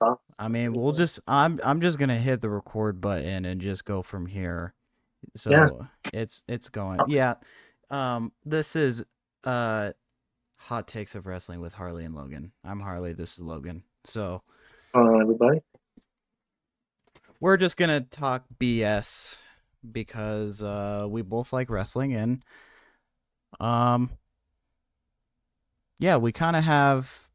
thoughts? I mean, we'll just I'm just gonna hit the record button and just go from here. Yeah. So it's going. Yeah. This is hot takes of wrestling with Harley and Logan. I'm Harley, this is Logan. So Everybody. we're just gonna talk BS because we both like wrestling and um yeah, we kinda have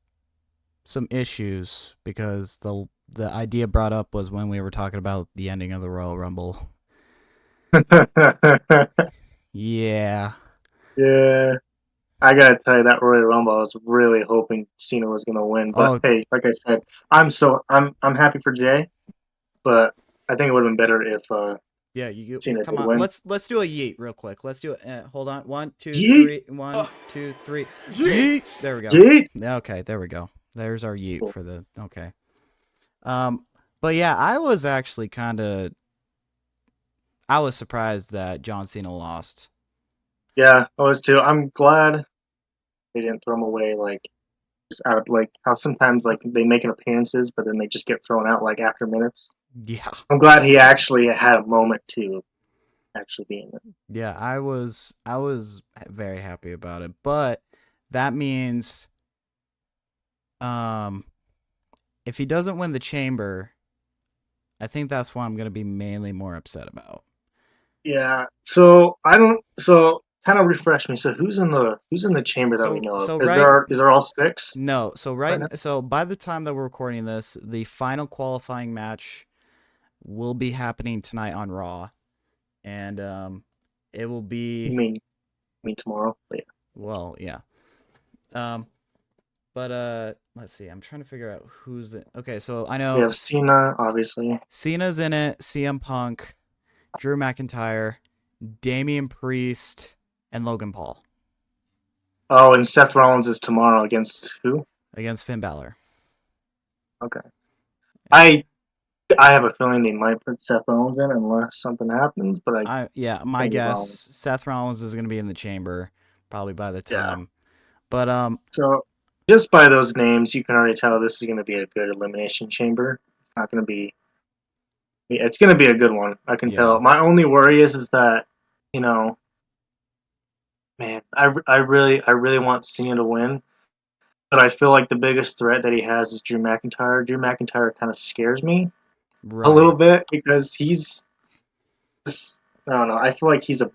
some issues because the idea brought up was when we were talking about the ending of the Royal Rumble. Yeah. Yeah. I gotta tell you that Royal Rumble, I was really hoping Cena was gonna win. But Oh, hey, like I said, I'm happy for Jay, but I think it would have been better if yeah, you Cena come did on. win. Let's do a yeet real quick. Let's do it. Hold on. One, two, Yeet! three. One, two, three. Yeet. There we go. Yeet! Okay, there we go. There's our yeet Cool. for the okay. Um, but yeah, I was actually I was surprised that John Cena lost. Yeah, I was too. I'm glad they didn't throw him away like just out of like how sometimes like they make an appearances, but then they just get thrown out like after minutes. Yeah, I'm glad he actually had a moment to actually be in it. yeah, I was very happy about it, but that means um if he doesn't win the chamber, I think that's what I'm gonna be mainly more upset about. Yeah. So I don't. So kind of refresh me. So who's in the chamber that we So know of? so Is right there all six no so right right now? so by the time that we're recording this, the final qualifying match will be happening tonight on Raw, and it will You be mean tomorrow? But well, yeah. Um, but let's see. I'm trying to figure out who's in. Okay, so I we know have Cena, obviously. Cena's in it, CM Punk, Drew McIntyre, Damian Priest, and Logan Paul Oh, and Seth Rollins is tomorrow against who? against Finn Balor. Okay. I I have a feeling they might put Seth Rollins in unless something happens, but I Yeah, my think it's guess Rollins. Seth Rollins is going to be in the chamber probably by the Yeah. time. But So just by those names, you can already tell this is going to be a good elimination chamber. It's not going to be. It's going to be a good one. I can yeah. tell. My only worry is that you know, man, I really want Cena to win, but I feel like the biggest threat that he has is Drew McIntyre. Drew McIntyre kind of scares me a little Right. bit because he's just, I don't know. I feel like he's a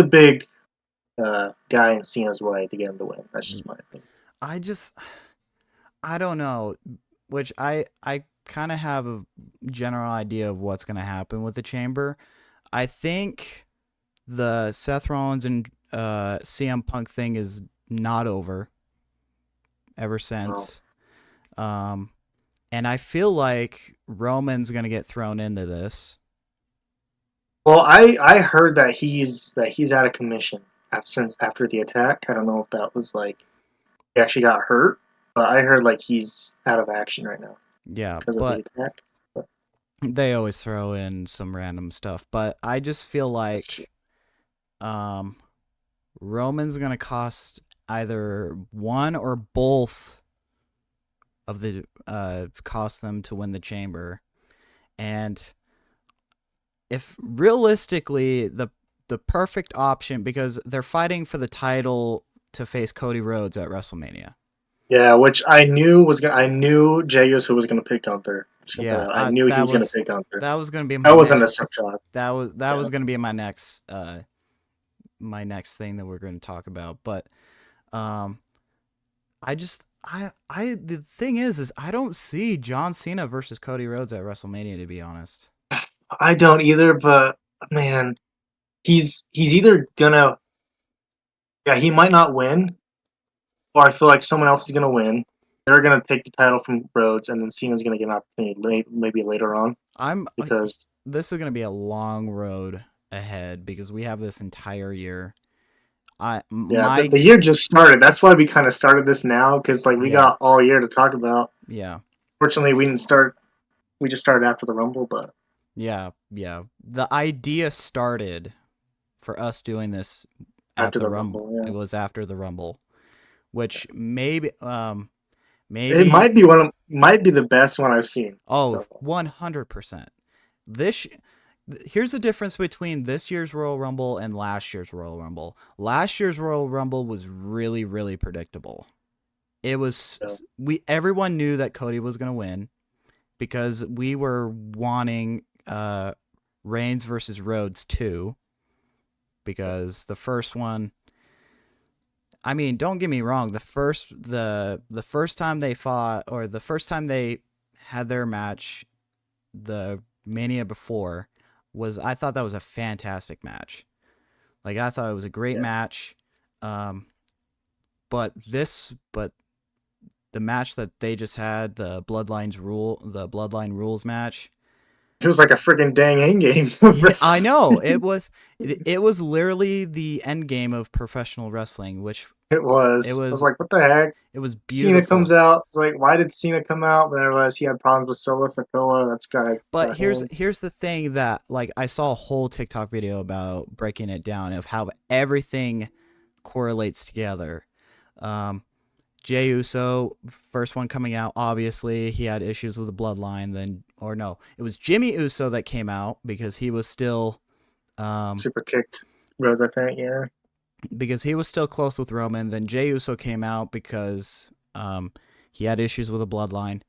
big guy in Cena's way to get him to win. That's just my opinion. I just I don't know, which I kind of have a general idea of what's going to happen with the chamber. I think the Seth Rollins and CM Punk thing is not over ever Oh. since. Um and I feel like Roman's going to get thrown into this. Well, I heard that he's out of commission since after the attack. I don't know if that was like he actually got hurt, but I heard like he's out of action right now Yeah, because of the but attack. But they always throw in some random stuff, but I just feel like um Roman's going to cost either one or both of the cost them to win the chamber. And if realistically the perfect option, because they're fighting for the title to face Cody Rhodes at WrestleMania. yeah, which I knew Jey Uso was gonna pick Gunther. Just gonna put Yeah, that out. I knew he that was gonna was pick Gunther. that was gonna be my That wasn't next. a shot. That Yeah. was gonna be my next thing that we're going to talk about. But um, I the thing is I don't see John Cena versus Cody Rhodes at WrestleMania, to be honest. I don't either, but man, he's either gonna yeah, he might not win, or I feel like someone else is gonna win. They're gonna take the title from Rhodes, and then Cena's gonna get an opportunity maybe later on I'm because This is going to be a long road ahead because we have this entire year. I yeah, the, my the year just started. That's why we kind of started this now because like we Yeah, got all year to talk about. yeah, Fortunately, we didn't start. We just started after the Rumble, but yeah. The idea started for us doing this at after the the Rumble. Rumble, It yeah. was after the Rumble, which maybe It Maybe might be the best one I've seen oh, so far. 100%. This Here's the difference between this year's Royal Rumble and last year's Royal Rumble. Last year's Royal Rumble was really really predictable. It So, was we everyone knew that Cody was going to win because we were wanting Reigns versus Rhodes 2 because the first one, I mean, don't get me wrong, the first time they fought, or the first time they had their match, the Mania before, was, I thought that was a fantastic match. Like, I thought it was a great yeah, match. Um but the match that they just had, the Bloodline Rules match. it was like a freaking dang end game. Yeah, I know. It was literally the end game of professional wrestling, which It it was. I was was like, what the heck? it was Cena comes beautiful. out. It's like, why did Cena come out? Then I realized he had problems with Solo Sikoa. That's But got him. here's the thing that, like, I saw a whole TikTok video about breaking it down of how everything correlates together. Um, Jey Uso, first one coming out, obviously he had issues with the bloodline. Then, or no, it was Jimmy Uso that came out because he was still um, Super kicked Rose, I think. Yeah. close with Roman. Then Jey Uso came out because he had issues with the bloodline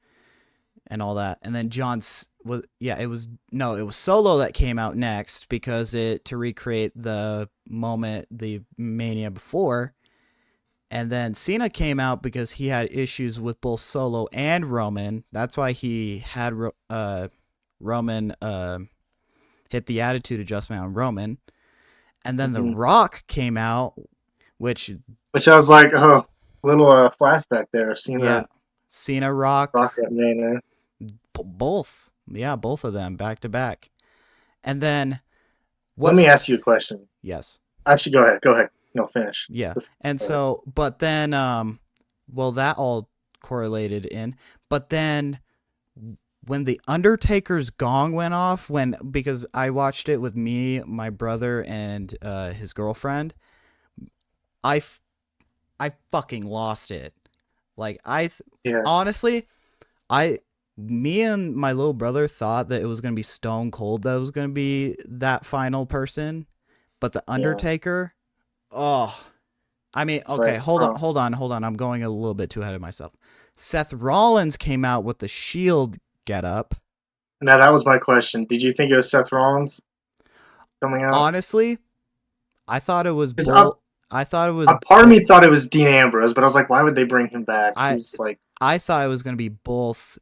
and all that. And then it was Solo that came out next because it to recreate the moment, the Mania before. And then Cena came out because he had issues with both Solo and Roman. That's why he had Roman hit the attitude adjustment on Roman. And then The Hmm. Rock came out, which, Which I was like, oh, little flashback there. yeah, Cena Cena Rock, Rocket Man. both. Yeah, both of them back to back. And then Let me what's, ask you a question. yes. Actually, go ahead. Go ahead. No, finish. Yeah. Go And ahead. so, but then, well, that all correlated in. But then when the Undertaker's gong went off, because I watched it with me, my brother, and his girlfriend, I, I fucking lost it. Like, Yeah. honestly, me and my little brother thought that it was going to be Stone Cold that was going to be that final person. But the Yeah. Undertaker, oh, I mean, It's okay, like, huh. hold on. I'm going a little bit too ahead of myself. Seth Rollins came out with the Shield get up. Now that was my question. Did you think it was Seth Rollins coming out? Honestly, I thought it was Because Bull. I thought it was a part of me Bull. thought it was Dean Ambrose, but I was like, why would they bring him back? I He's like, I thought it was going to be both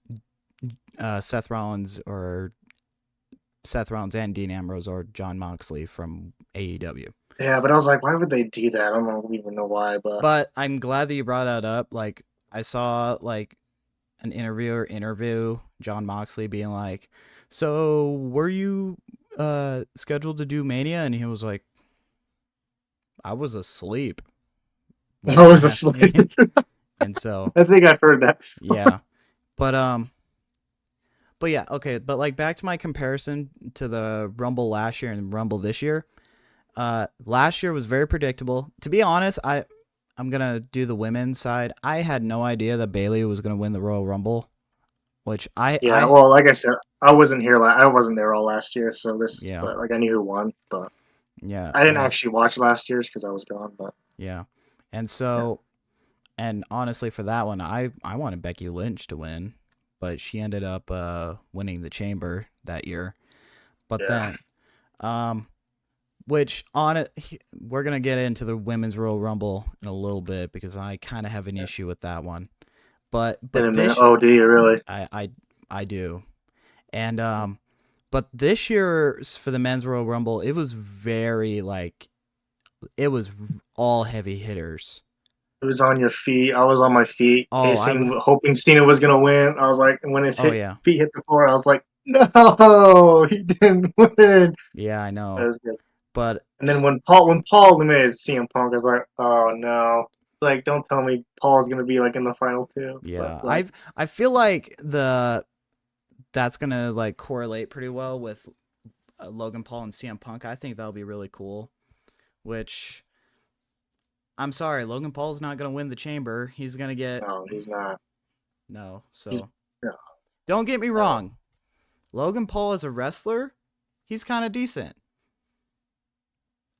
Seth Rollins and Dean Ambrose or John Moxley from AEW. yeah, but I was like, why would they do that? I don't even know why, but But I'm glad that you brought that up. Like, I saw like an interview John Moxley being like, "So were you scheduled to do Mania?" And he was like, "I was asleep when I that was asleep. happened." And so, I think I've heard that. yeah. But yeah, okay, but like back to my comparison to the Rumble last year and Rumble this year. Last year was very predictable. To be honest, I'm gonna do the women's side. I had no idea that Bayley was gonna win the Royal Rumble, which Yeah, well, like I said, I wasn't here. I wasn't there all last year, so yeah, but like I knew who won, but yeah, I didn't actually watch last year's because I was gone. But yeah, and yeah, so, and honestly, for that one, I wanted Becky Lynch to win, but she ended up winning the Chamber that year. But yeah, then, um, which on it, we're gonna get into the women's Royal Rumble in a little bit because I kind of have an yeah. issue with that one. But In a minute. this, Oh, do you really? I I I do, and but this year's for the men's Royal Rumble, it was very like, it was all heavy hitters. It was on your feet. I was on my feet, Oh, pacing, hoping Cena was gonna win. I was like, when oh yeah, feet hit the floor, I was like, no, he didn't win. yeah, I That know. was good. But And then when Paul eliminated CM Punk, I was like, oh no. Like, don't tell me Paul's gonna be like in the final two. But yeah, like, I feel like that's gonna like correlate pretty well with Logan Paul and CM Punk. I think that'll be really cool. Which, I'm sorry, Logan Paul's not gonna win the Chamber. He's gonna get no, he's not. No. He's, So yeah, don't get me no. wrong. Logan Paul as a wrestler, he's kind of decent.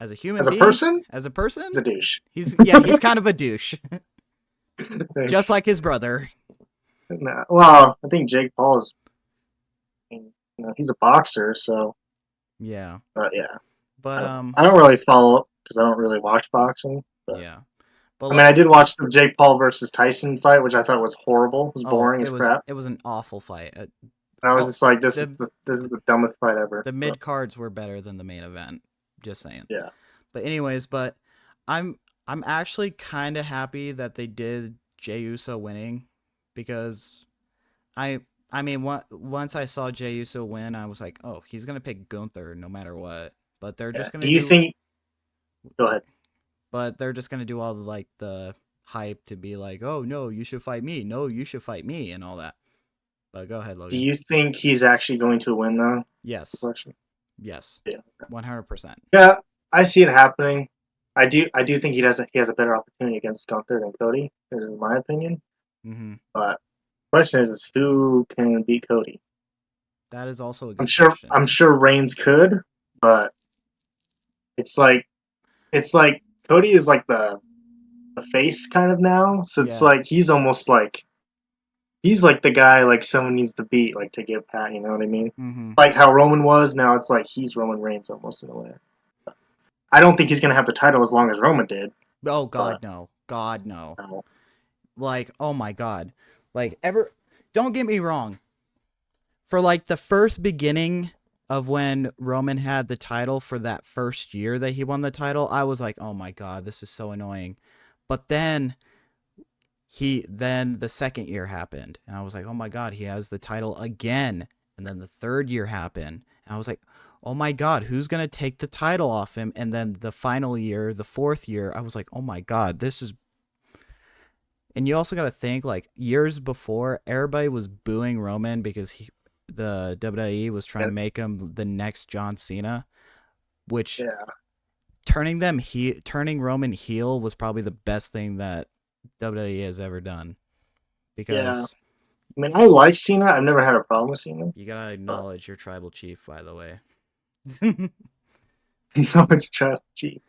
As a human As a being, person, as a he's a person, douche. he's kind of a douche, just Thanks. like his brother. Nah, well, I think Jake Paul is, he's a boxer, so, Yeah. but yeah, But I don't really follow because I don't really watch boxing. But yeah. But I mean, I like, did watch the Jake Paul versus Tyson fight, which I thought was horrible. It was oh, boring as crap. it was an awful fight. And I was Oh, just like, the this is the dumbest fight ever. the But mid cards were better than the main event. Just saying. yeah, But anyways, but I'm I'm actually kind of happy that they did Jey Uso winning because I I mean once I saw Jey Uso win, I was like, oh, he's gonna pick Gunther no matter what. But they're yeah. just gonna Do you do think? Go ahead. but they're just gonna do all the like the hype to be like, oh no, you should fight me, no, you should fight me, and all that. But go ahead, Do Logan. you think he's actually going to win though? Yes, Question. yes, Yeah. 100%. Yeah, I see it happening. I do think he has a better opportunity against Gunther than Cody, in my opinion. Mm-hmm. But the question is who can beat Cody? That is also a good question. I'm sure Reigns could, but it's like it's like Cody is like the face kind of now. So it's Yeah. like he's almost like he's like the guy like someone needs to beat like to get Pat, you know what I mean? Mm-hmm. Like how Roman was, now it's like he's Roman Reigns almost in a way. I don't think he's gonna have the title as long as Roman did, Oh but God, no. God, no. no. Like, oh my God. Like ever. Don't get me wrong. For like the first beginning of when Roman had the title for that first year that he won the title, I was like, oh my God, this is so annoying. But then the second year happened, and I was like, oh my God, he has the title again. And then the third year happened, and I was like, oh my God, who's gonna take the title off him? And then the final year, the fourth year, I was like, oh my God, this is. And you also got to think like years before, everybody was booing Roman because the WWE was trying to make him the next John Cena, which Yeah. turning Roman heel was probably the best thing that WWE has ever done Yeah. because I mean I like Cena. I've never had a problem with Cena. you gotta But acknowledge your tribal chief, by the way. no it's gee.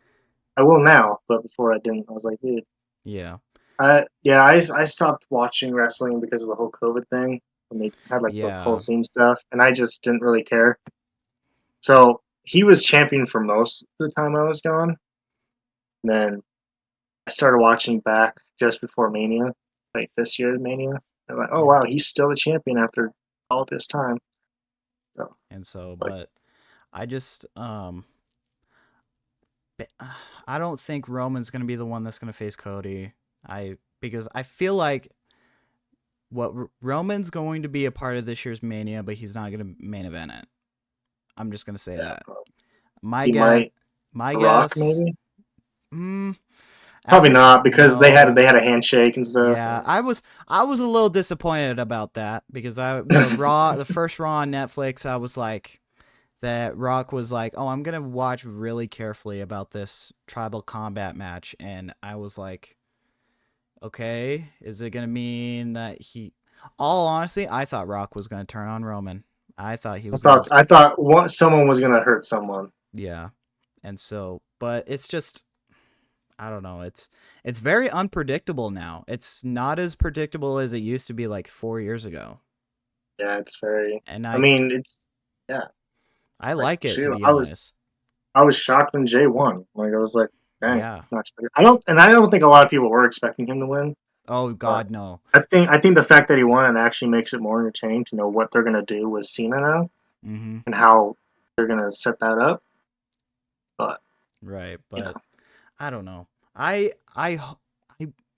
I will now, but before I didn't. I was like, dude. Yeah, I stopped watching wrestling because of the whole COVID thing. And they had like the whole yeah, scene stuff, and I just didn't really care. So he was champion for most of the time I was gone. And then I started watching back just before Mania, like this year's Mania. I'm like, oh mhm. wow, he's still the champion after all this time. So, And so, like, but I just I don't think Roman's gonna be the one that's gonna face Cody. Because I feel like Roman's going to be a part of this year's Mania, but he's not going to main event it. I'm just going to say yeah, that. My he guess, might. my The Rock guess. maybe. Mm, Probably after not because no, they had a handshake and stuff. yeah, And, I was a little disappointed about that because the first Raw on Netflix, I was like that Rock was like, oh, I'm gonna watch really carefully about this tribal combat match, and I was like, okay, is it gonna mean that he? All honesty, I thought Rock was gonna turn on Roman. I thought he was gonna, I thought someone was gonna hurt someone. yeah. And so, but it's just, I don't know. It's very unpredictable now. It's not as predictable as it used to be like 4 years ago. Yeah, it's very. And I mean, it's yeah. I Like like it to shoot, be honest. I was shocked when Jay won. Like I was like, dang, Yeah. not expecting. I don't think a lot of people were expecting him to win. Oh But God, no. I think the fact that he won it actually makes it more entertaining to know what they're gonna do with Cena now Mm-hmm. and how they're gonna set that up. But Right, you know, but I don't know. I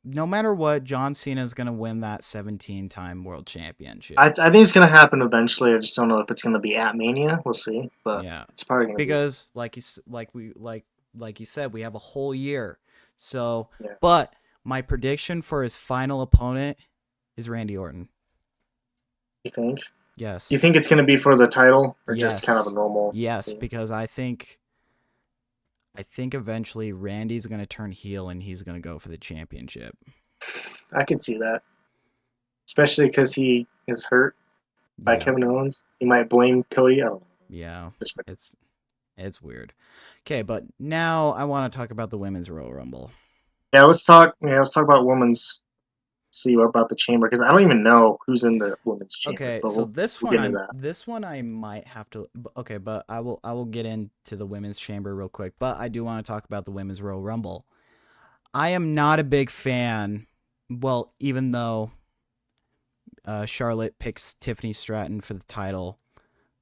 no matter what, John Cena is gonna win that 17-time world championship. I think it's gonna happen eventually. I just don't know if it's gonna be at Mania. We'll see, but Yeah, it's probably gonna be. because like you said, we have a whole year. So, Yeah, but my prediction for his final opponent is Randy Orton. you think? Do you Yes, think it's gonna be for the title or just kind of a yes, normal yes. thing? Because I think eventually Randy's gonna turn heel and he's gonna go for the championship. I could see that. especially because he is hurt by Yeah. Kevin Owens. He might blame Cody. I don't know. Yeah. Just- It's weird. Okay, but now I want to talk about the women's Royal Rumble. Yeah, let's talk. Yeah, let's talk about women's. See what about the chamber because I don't even know who's in the women's chamber. Okay, But so we'll get into that. this one I might have to. Okay, but I will get into the women's chamber real quick. But I do want to talk about the women's Royal Rumble. I am not a big fan. Well, even though Charlotte picks Tiffany Stratton for the title.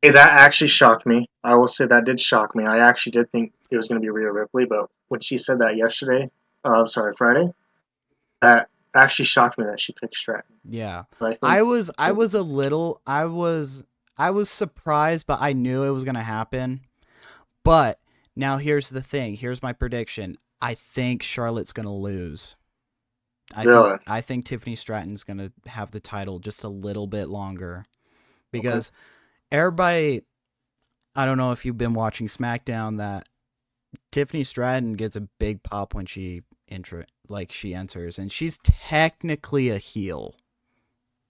Hey, that actually shocked me. I will say that did shock me. I actually did think it was going to be Rhea Ripley, but when she said that yesterday, Friday, that actually shocked me that she picked Stratton. Yeah, But I was surprised, but I knew it was gonna happen. But now here's the thing. Here's my prediction. I think Charlotte's gonna lose. Really? I think Tiffany Stratton's gonna have the title just a little bit longer because everybody. I don't know if you've been watching SmackDown that Tiffany Stratton gets a big pop when she enters, and she's technically a heel.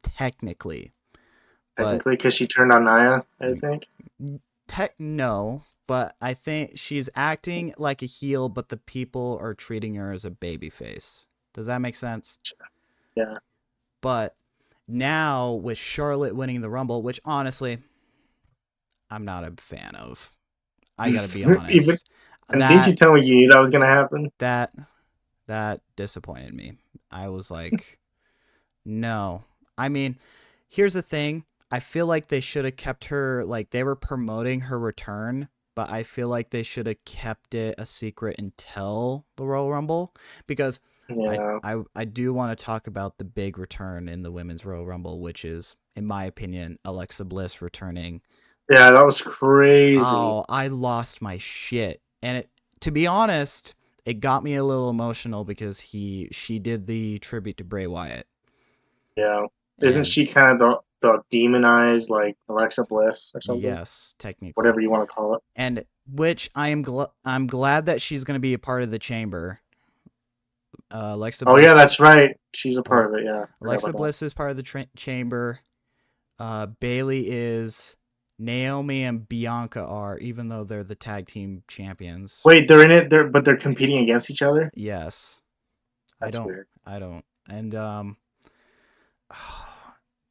Technically, Because she turned on Nia, I think. No, but I think she's acting like a heel, but the people are treating her as a babyface. Does that make sense? Yeah. But now with Charlotte winning the Rumble, which honestly, I'm not a fan of. I gotta be honest. Didn't you tell me you knew that was gonna happen? That disappointed me. I was like, no. I mean, here's the thing. I feel like they should have kept her, like they were promoting her return, but I feel like they should have kept it a secret until the Royal Rumble because Yeah. I do want to talk about the big return in the Women's Royal Rumble, which is, in my opinion, Alexa Bliss returning. Yeah, that was crazy. Oh, I lost my shit. And to be honest, it got me a little emotional because she did the tribute to Bray Wyatt. Yeah. Isn't she kind of the demonized like Alexa Bliss or something? Yes, technically. Whatever you want to call it. And which I'm glad that she's going to be a part of the chamber. Alexa Bliss. Oh yeah, that's right. She's a part of it. Yeah. Alexa Bliss is part of the chamber. Bailey is. Naomi and Bianca are, even though they're the tag team champions. Wait, they're in it. But they're competing against each other. Yes. That's weird. I don't. And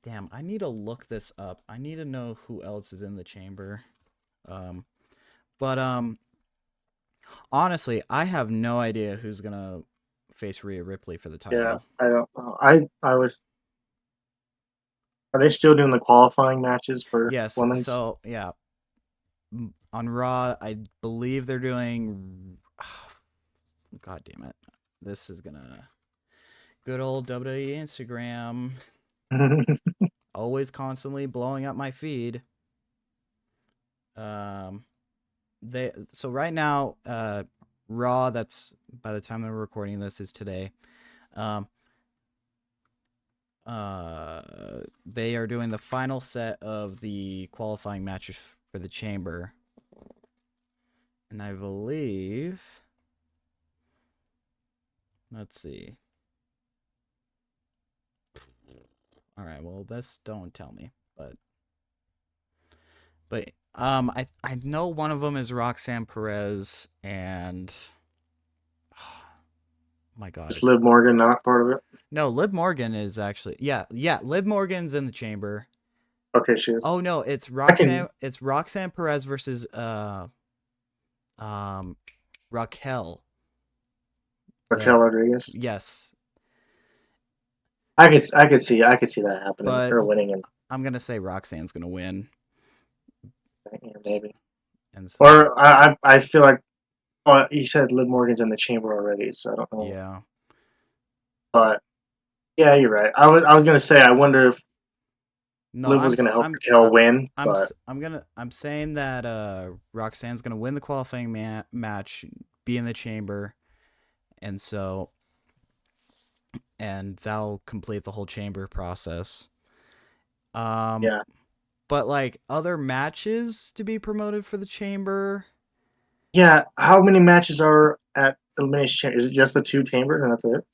damn, I need to look this up. I need to know who else is in the chamber. But honestly, I have no idea who's gonna face Rhea Ripley for the title. Yeah, I don't know. I was. Are they still doing the qualifying matches for women's? So yeah, on Raw, I believe they're doing. God damn it! This is gonna. Good old WWE Instagram. Always constantly blowing up my feed. So right now, Raw, that's by the time they're recording this is today. They are doing the final set of the qualifying matches for the chamber. And I believe, let's see. All right, well, this don't tell me, but I know one of them is Roxanne Perez and my God, is Liv Morgan not part of it? No, Liv Morgan is actually yeah. Liv Morgan's in the chamber. Okay, she is. Oh no, it's Roxanne. It's Roxanne Perez versus Raquel. Raquel Rodriguez. Yes. I could see that happening. But her winning, and I'm gonna say Roxanne's gonna win. Maybe. And so, or I feel like, oh, you said Liv Morgan's in the chamber already, so I don't know. Yeah. But yeah, you're right. I was gonna say I wonder if Liv was gonna help Raquel win. I'm saying that Roxanne's gonna win the qualifying match, be in the chamber, and that'll complete the whole chamber process. Yeah. But like other matches to be promoted for the chamber. Yeah, how many matches are at Elimination Chamber? Is it just the 2 chambers and that's it?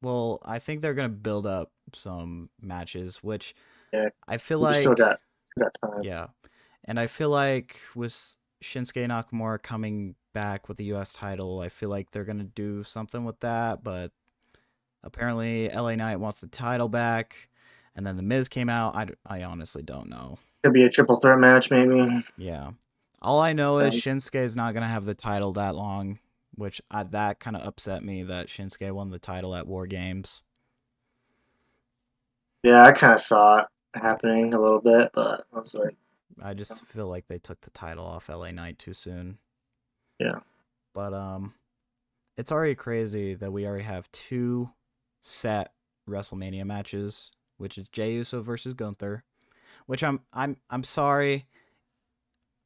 Well, I think they're gonna build up some matches, which Yeah, I feel you still like, got time. yeah. And I feel like with Shinsuke Nakamura coming back with the US title, I feel like they're going to do something with that, but apparently LA Knight wants the title back, and then The Miz came out. I honestly don't know. Could be a triple threat match, maybe. Yeah. All I know is Um, Shinsuke is not going to have the title that long, which that kind of upset me that Shinsuke won the title at War Games. yeah, I kind of saw it happening a little bit, but I was like, I just feel like they took the title off LA Knight too soon. yeah. But it's already crazy that we already have 2 set WrestleMania matches, which is Jey Uso versus Gunther, which I'm sorry,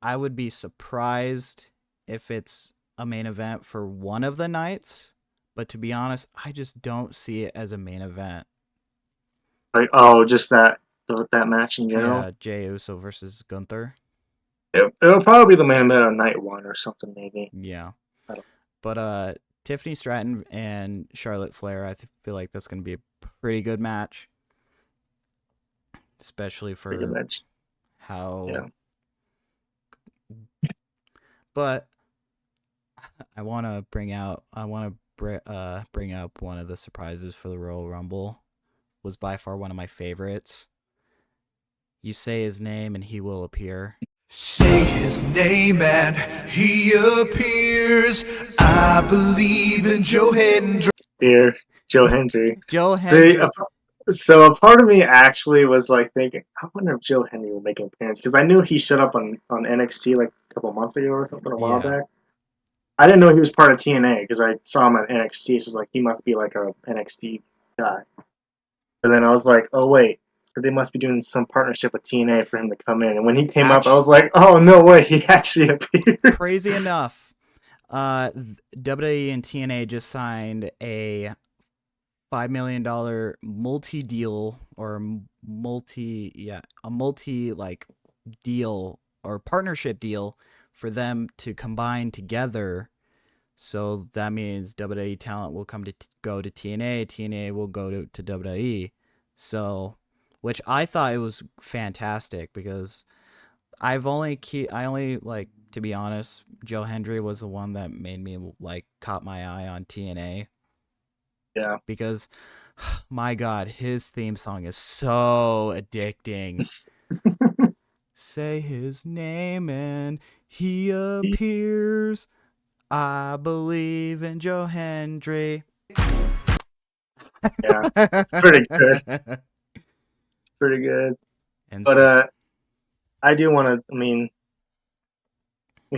I would be surprised if it's a main event for one of the nights, but to be honest, I just don't see it as a main event. Like, oh, just that match in general. Yeah, Jey Uso versus Gunther. It'll probably be the main event on night one or something, maybe. Yeah. I don't But Tiffany Stratton and Charlotte Flair, I feel like that's going to be a pretty good match, especially think it for match. Yeah. how. But I want to bring up one of the surprises for the Royal Rumble. Was by far one of my favorites. You say his name and he will appear. Say his name and he appears. I believe in Joe Hendry. Here, Joe Hendry. Joe Hendry. So a part of me actually was like thinking, I wonder if Joe Hendry will make an appearance because I knew he showed up on NXT like a couple months ago or something, a while back. I didn't know he was part of TNA because I saw him at NXT. So it's like he must be like a NXT guy. But then I was like, oh wait, so they must be doing some partnership with TNA for him to come in. And when he came up, I was like, oh no way, he actually appeared. Crazy enough, WWE and TNA just signed a $5 million multi-deal or multi like deal or partnership deal for them to combine together. So that means WWE talent will go to TNA, TNA will go to WWE. So, which I thought it was fantastic because I only like, to be honest, Joe Hendry was the one that made me like caught my eye on TNA. Yeah. Because my God, his theme song is so addicting. Say his name and he appears. I believe in Joe Hendry. Yeah, it's pretty good. Pretty good. And But I do want to. I mean,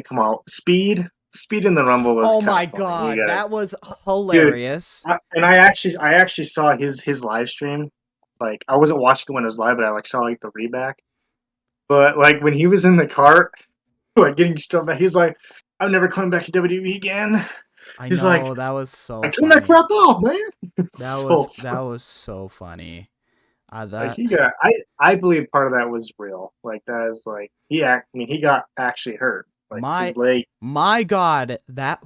come on, speed in the Rumble was. oh kinda my funny. God, Gotta, that was dude. hilarious. I actually saw his live stream. Like I wasn't watching it when it was live, but I like saw like the reback. But like when he was in the cart, like getting struck back, he's like, "I'm never coming back to WWE again." I He's know, like, that was so "I turn that funny. crap off, man." That was so funny. Like That he got, I believe part of that was real. Like that is like I mean, he got actually hurt. Like his leg my God, that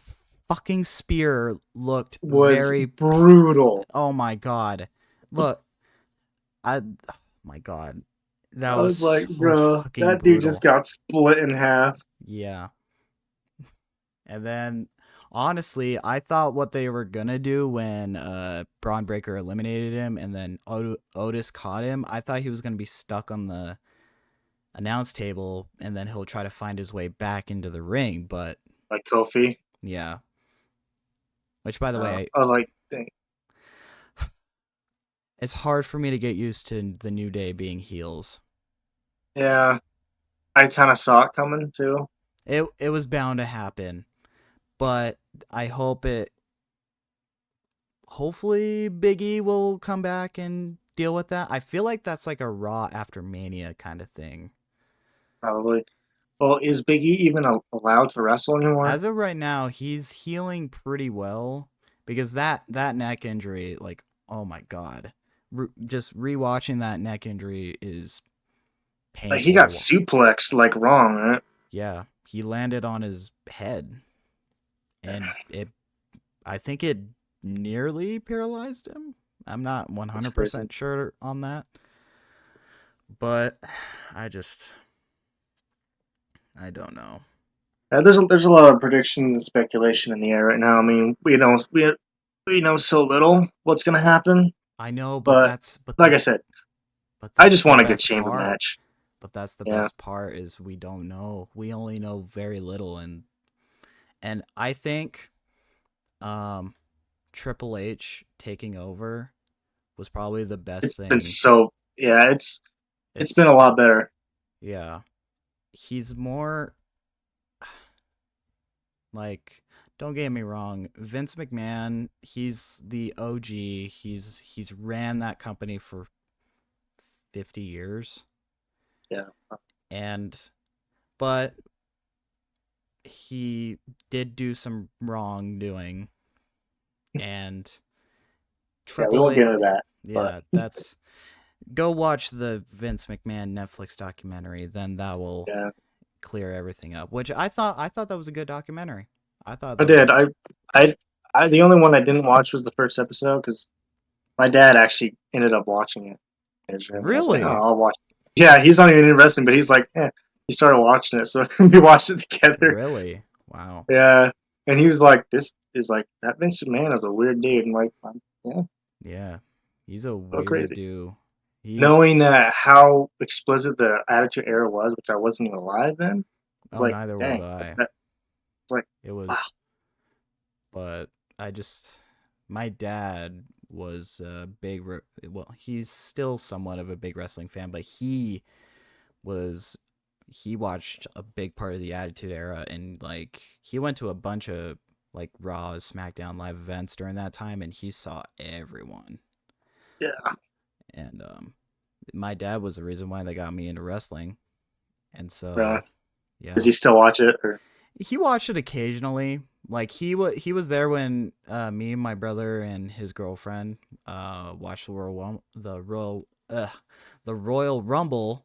fucking spear looked was very. brutal. Oh my God, look, oh my God, that I was was like, so bro, fucking that dude just brutal. got split in half. Yeah. And then, honestly, I thought what they were gonna do when Braun Breaker eliminated him, and then Otis caught him. I thought he was gonna be stuck on the announce table, and then he'll try to find his way back into the ring. But Like Kofi. yeah, which by the way, I was like, dang. it's hard for me to get used to the New Day being heels. Yeah, I kind of saw it coming too. It was bound to happen, but I hope it. Hopefully, Big E will come back and deal with that. I feel like that's like a Raw after Mania kind of thing. Probably. Well, is Big E even allowed to wrestle anymore? As of right now, he's healing pretty well because that neck injury, like, oh my God, just rewatching that neck injury is painful. Like he got suplexed like wrong, right? Yeah, he landed on his head, and I think it nearly paralyzed him. I'm not It's crazy. 100% sure on that, but I just I don't know. There's a lot of predictions and speculation in the air right now. I mean, we know so little what's gonna happen, I know, but like I said, but I that's just the want a good best chamber part. match. But that's the Yeah, best part is we don't know. We only know very little, and I think um Triple H taking over was probably the best it's been thing. so yeah, it's been a It's lot better. yeah. He's more like, don't get me wrong, Vince McMahon, he's the OG. He's ran that company for 50 years. Yeah, And but he did do some wrongdoing, and yeah, we Triple won't get H, into that, but yeah, that's go watch the Vince McMahon Netflix documentary, then that will yeah, clear everything up. Which I thought that was a good documentary. I thought I that was a did. I, the only one I didn't watch was the first episode because my dad actually ended up watching it in his room, and I was like, oh, really, I'll watch. Yeah, he's not even in wrestling, but he's like, he started watching it, so we watched it together. really, wow, Yeah, and he was like, "This is like that Vince McMahon is a weird dude," and like, yeah, yeah, he's a so weird crazy. dude. He Knowing that how explicit the Attitude Era was, which I wasn't even alive then, it's oh, like, neither was dang, I. that it's like, It wow, was, but I just my dad was a well, he's still somewhat of a big wrestling fan, but was he watched a big part of the Attitude Era, and like he went to a bunch of like Raws, SmackDown live events during that time, and he saw everyone. yeah, And my dad was the reason why they got me into wrestling, and really. so Does yeah, he still watch it? Or he watched it occasionally. Like he was there when me, my brother, and his girlfriend watched the Royal Rumble,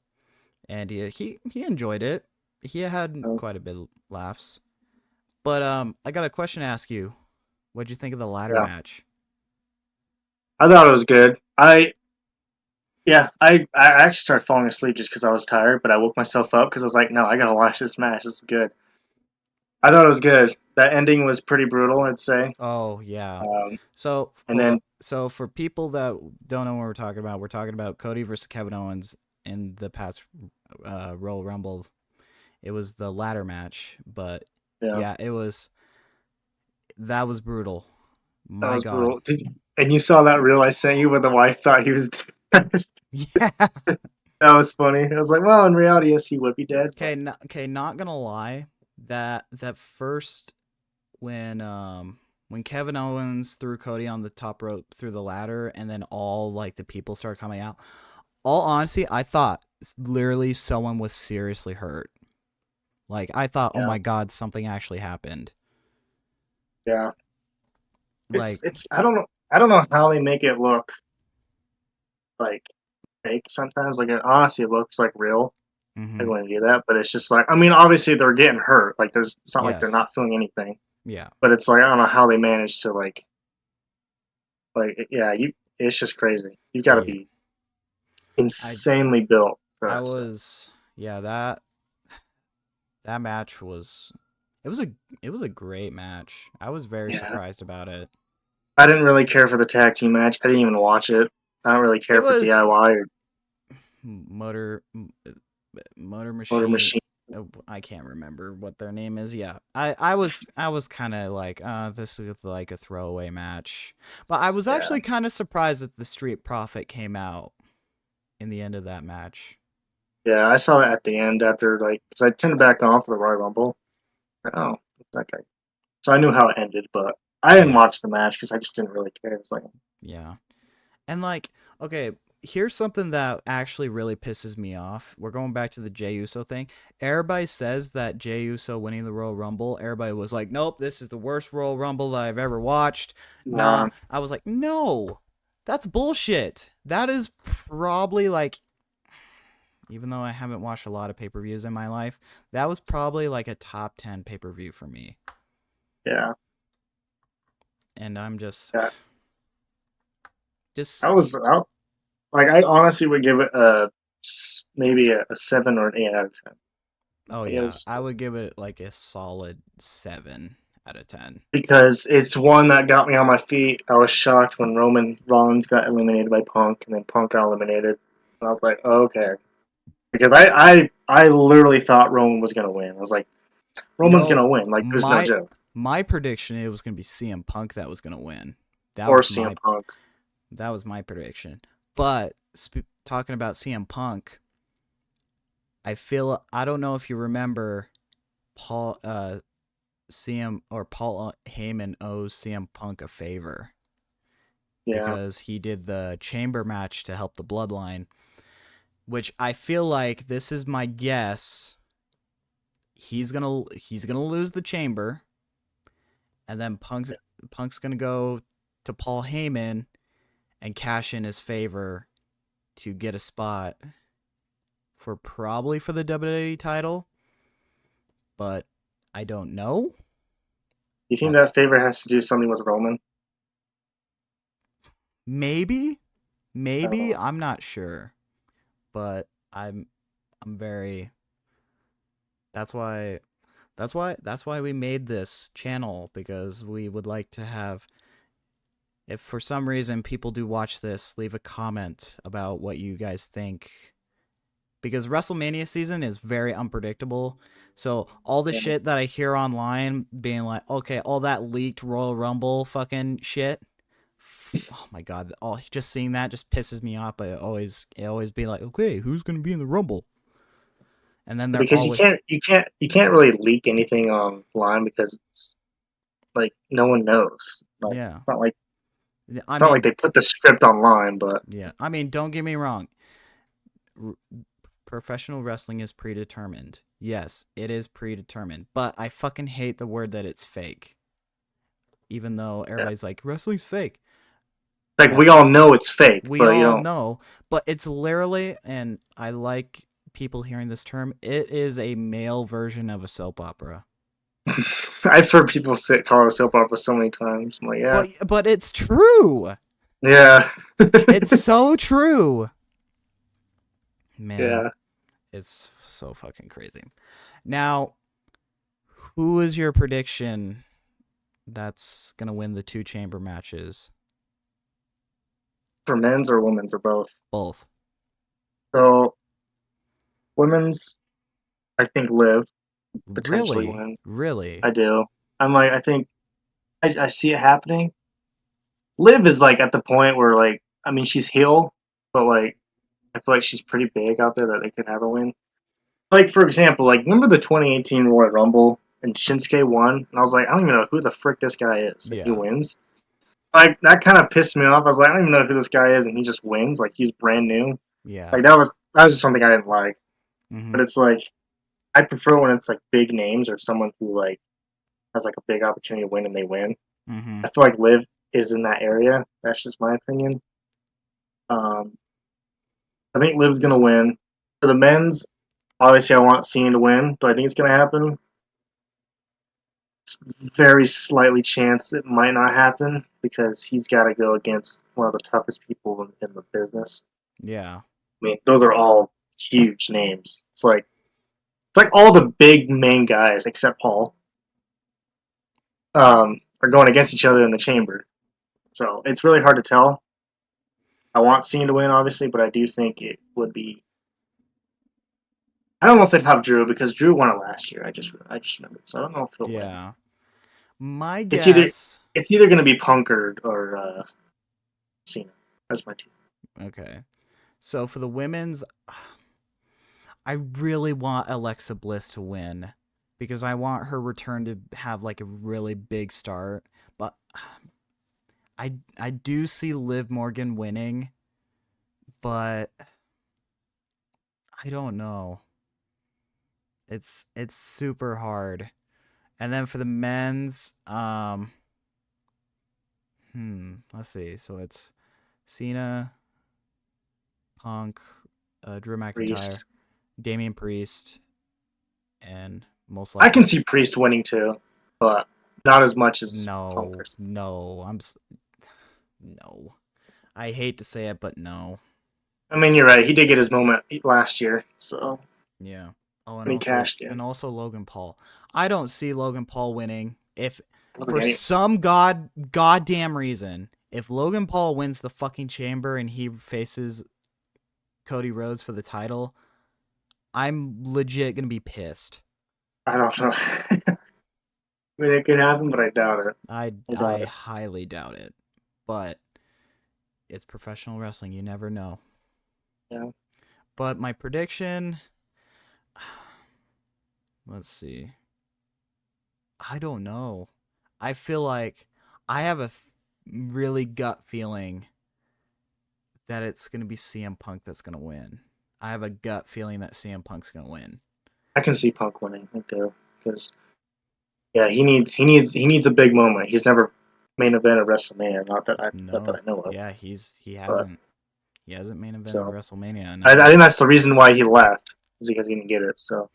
and he enjoyed it. He had um, quite a bit of laughs. But I got a question to ask you. What'd you think of the ladder yeah, match? I thought it was good. I actually started falling asleep just because I was tired, but I woke myself up because I was like, no, I gotta watch this match. This is good. I thought it was good. That ending was pretty brutal, I'd say. Oh yeah. Um, So and hold then up. So for people that don't know what we're talking about Cody versus Kevin Owens in the past Royal Rumble. It was the ladder match, but yeah, yeah, that was brutal. that My was God. brutal. And you saw that reel I sent you where the wife thought he was dead. Yeah. That was funny. I was like, well, in reality, yes, he would be dead, but Okay. Not gonna lie. That first when Kevin Owens threw Cody on the top rope through the ladder, and then all like the people started coming out. All honesty, I thought literally someone was seriously hurt. Like I thought, oh yeah, my God, something actually happened. yeah. Like, It's I don't know how they make it look like fake sometimes. Like honestly, it looks like real. Like mm-hmm. when they do that, but it's just like I mean, obviously they're getting hurt. Like it's not like they're Yes, not feeling anything. yeah, But it's like I don't know how they manage to yeah, you. It's just crazy. You got to yeah. be I insanely built for I that stuff. was yeah that match was it was a it was a great match. I was very Yeah, surprised about it. I didn't really care for the tag team match. I didn't even watch it. I don't really It care for was DIY or motor Motor machine. Machine. I can't remember what their name is. Yeah, I was kind of like, this is like a throwaway match, but I was Yeah, actually kind of surprised that the Street Profit came out in the end of that match. yeah. I saw that at the end after because I turned it back on for the Royal Rumble. Oh, it's that guy. So I knew how it ended, but I didn't Yeah, watch the match because I just didn't really care. It was like, yeah. And like, okay, here's something that actually really pisses me off. We're going back to the Jey Uso thing. Everybody says that Jey Uso winning the Royal Rumble, everybody was like, nope, this is the worst Royal Rumble that I've ever watched. Nah, nah, I was like, no, that's bullshit. That is probably like, even though I haven't watched a lot of pay per views in my life, that was probably like a top 10 pay per view for me. yeah, And I'm just, yeah. Just I honestly would give it maybe a 7 or an 8 out of 10. oh It yeah, was I would give it like a solid 7 out of 10. because it's one that got me on my feet. I was shocked when Roman Rollins got eliminated by Punk, and then Punk got eliminated. And I was like, oh, okay, because I literally thought Roman was gonna win. I was like, Roman's No, gonna win. Like, there's no my joke. my prediction it was gonna be CM Punk that was gonna win. That Or was CM my Punk. that was my prediction. But talking about CM Punk, I don't know if you remember Paul CM or Paul Heyman owes CM Punk a favor Yeah, because he did the chamber match to help the bloodline, which I feel like this is my guess. He's gonna lose the chamber, and then Punk's gonna go to Paul Heyman and cash in his favor to get a spot for probably for the WWE title, but I don't know. you think that favor has to do something with Roman? Maybe, I don't maybe know. I'm not sure, but I'm very. That's why we made this channel, because we would like to have. If for some reason people do watch this, leave a comment about what you guys think, because WrestleMania season is very unpredictable. So all the Yeah. shit that I hear online being like, okay, all that leaked Royal Rumble fucking shit. Oh my god, just seeing that just pisses me off. But it always be like, okay, who's gonna be in the Rumble? And then they're Because always, you can't really leak anything online because it's like no one knows. Like yeah. I it's not like mean, they put the script online, but yeah. I mean, don't get me wrong. R- Professional wrestling is predetermined. Yes, it is predetermined. But I fucking hate the word that it's fake. Even though yeah. everybody's like, wrestling's fake. Like Yeah, we all know it's fake, we but you all know, know. But it's literally, and I like people hearing this term, it is a male version of a soap opera. I've heard people call it a soap opera so many times. I'm like, yeah, But it's true. yeah, It's so true. Man, yeah. it's so fucking crazy. Now, who is your prediction that's gonna win the two chamber matches? For men's or women's or both. Both. So women's, I think Liv potentially Really? win. Really? I do. I think I see it happening. Liv is like at the point where like I mean she's heel, but like I feel like she's pretty big out there that they could have a win. Like for example, like remember the 2018 Royal Rumble and Shinsuke won, and I was like, I don't even know who the frick this guy is, and he Yeah. wins. Like that kind of pissed me off. I was like, I don't even know who this guy is, and he just wins. Like he's brand new. Yeah. Like that was just something I didn't like. Mm-hmm. But it's like I prefer when it's like big names or someone who like has like a big opportunity to win and they win. Mm-hmm. I feel like Liv is in that area. That's just my opinion. Um, I think Liv's gonna win. For the men's, obviously I want Cena to win. Do I think it's gonna happen? Very slightly chance it might not happen because he's got to go against one of the toughest people in the business. Yeah. I mean, those are all huge names. It's like all the big main guys except Paul are going against each other in the chamber. So it's really hard to tell. I want Cena to win, obviously, but I do think it would be. I don't know if they'd have Drew because Drew won it last year. I just remembered, so I don't know if he'll win. Yeah. My It's either guess. it's either going to be Punk or Cena. That's my team. Okay. So for the women's, I really want Alexa Bliss to win because I want her return to have like a really big start. But I do see Liv Morgan winning, but I don't know. It's super hard. And then for the men's, let's see. So it's Cena, Punk, Drew McIntyre, Priest. Damian Priest, and most I can likely see Priest winning too, but not as much as Punk. no. I hate to say it, but no. I mean, you're right. He did get his moment last year, so Yeah. Oh, when he cashed in. and also Logan Paul. I don't see Logan Paul winning. If I don't for think any- some goddamn reason, if Logan Paul wins the fucking chamber and he faces Cody Rhodes for the title, I'm legit gonna be pissed. I don't know. I mean, it could happen, but I doubt it. I doubt I it. highly doubt it. But it's professional wrestling. You never know. Yeah. But my prediction, let's see. I don't know. I feel like I have a really gut feeling that it's going to be CM Punk that's going to win. I have a gut feeling that CM Punk's going to win. I can see Punk winning. I do because yeah, he needs a big moment. He's never main event at WrestleMania. Not that I know of. Yeah, he But hasn't. He hasn't main evented so WrestleMania. And I think that's the reason why he left is because he didn't get it. So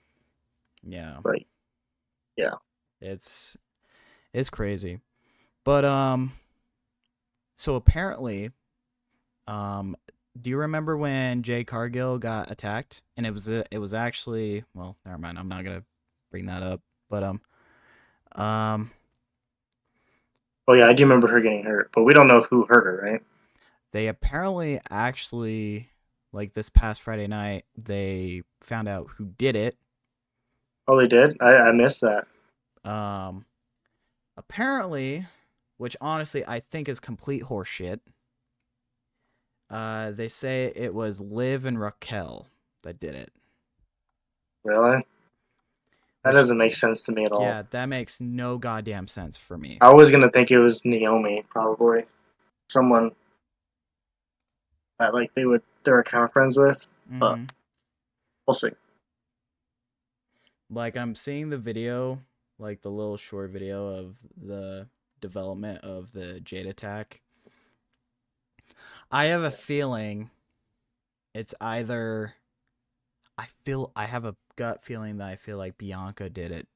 yeah, but yeah, it's crazy. But so apparently, do you remember when Jay Cargill got attacked? And it was actually, well, never mind. I'm not gonna bring that up. But um, oh yeah, I do remember her getting hurt, but we don't know who hurt her, right? they apparently actually, like this past Friday night, they found out who did it. Oh, they did. I missed that. Um, apparently, which honestly I think is complete horseshit. They say it was Liv and Raquel that did it. Really? That Which, doesn't make sense to me at all. yeah, that makes no goddamn sense for me. I was gonna think it was Naomi, probably someone that like they're account friends with, but Mm-hmm. we'll see. Like I'm seeing the video, like the little short video of the development of the Jade attack. I have a feeling it's either I have a gut feeling that I feel like Bianca did it.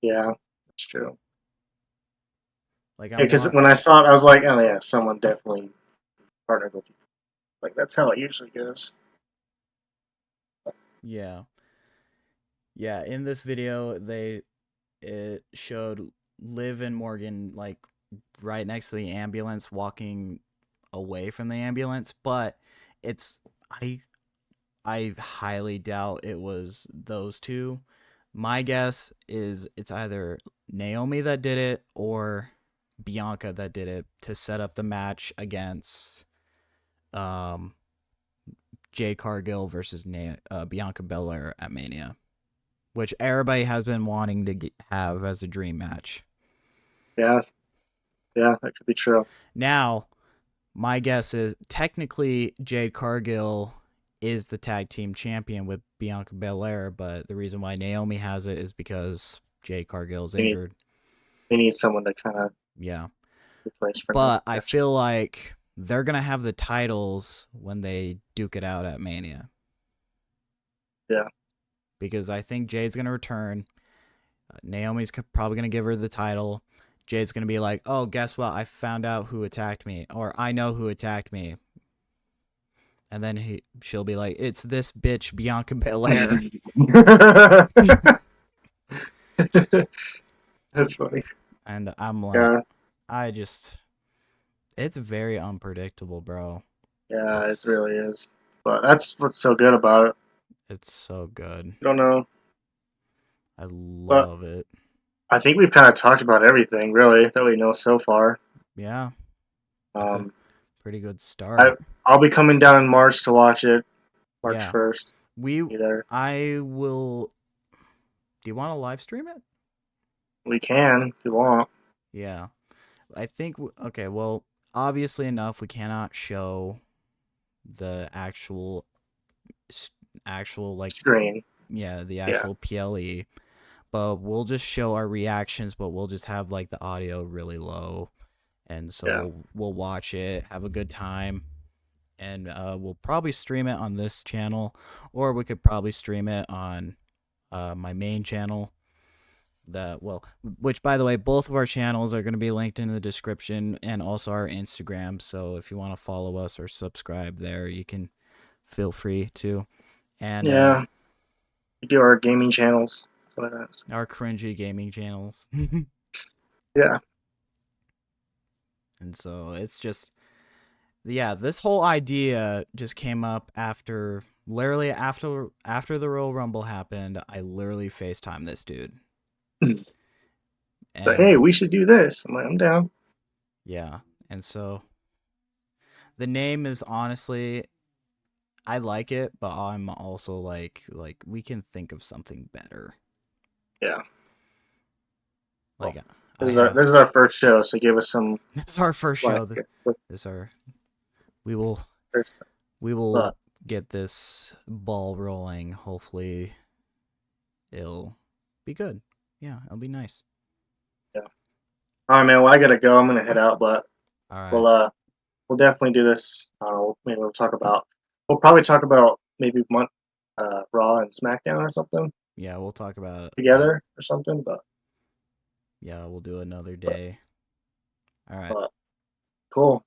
Yeah, that's true. Like Yeah, I'm because want when I saw it, I was like, oh yeah, someone definitely partnered with you. Like that's how it usually goes. yeah. Yeah, in this video it showed Liv and Morgan like right next to the ambulance walking away from the ambulance, but it's I highly doubt it was those two. My guess is it's either Naomi that did it or Bianca that did it to set up the match against um Jade Cargill versus Bianca Belair at Mania, which everybody has been wanting to have as a dream match. Yeah, yeah, that could be true. Now, my guess is technically Jade Cargill is the tag team champion with Bianca Belair, but the reason why Naomi has it is because Jade Cargill is They need injured. they need someone to kind of Yeah. replace for But now. I feel like they're going to have the titles when they duke it out at Mania. Yeah. Because I think Jade's going to return. Naomi's probably going to give her the title. Jade's going to be like, oh, guess what? I found out who attacked me. Or I know who attacked me. And then she'll be like, it's this bitch, Bianca Belair. That's funny. And I'm like, Yeah, it's very unpredictable, bro. yeah, it really is. But that's what's so good about it. It's so good. You don't know. I But love it. I think we've kind of talked about everything, really, that we know so far. Yeah. That's a pretty good I start. I'll be coming down in March to watch it. March Yeah. 1st. I will. Do you want to live stream it? We can if you want. Yeah. I think, okay, well, obviously enough, we cannot show the actual like, Screen. yeah, the Yeah. actual PLE, but we'll just show our reactions, but we'll just have like the audio really low. And so Yeah. we'll watch it, have a good time, and we'll probably stream it on this channel, or we could probably stream it on my main channel. which by the way, both of our channels are going to be linked in the description and also our Instagram. So if you want to follow us or subscribe there, you can feel free to. And Yeah, we do our gaming channels. our cringy gaming channels. Yeah. And so it's just, yeah, this whole idea just came up literally after the Royal Rumble happened. I literally FaceTimed this dude. But hey, And we should do this. I'm like, I'm down. yeah, and so the name is honestly, I like it, but I'm also like we can think of something better. Yeah. Like This is our first show, so give us some. this is our first show. We will First, get this ball rolling. Hopefully, it'll be good. Yeah, it'll be nice. yeah. All right, man. Well, I gotta go. I'm gonna head out, but All right. we'll definitely do this. Maybe we'll probably talk about maybe Raw and SmackDown or something Yeah, we'll talk about it together or something. But yeah, we'll do another day. All right. But cool.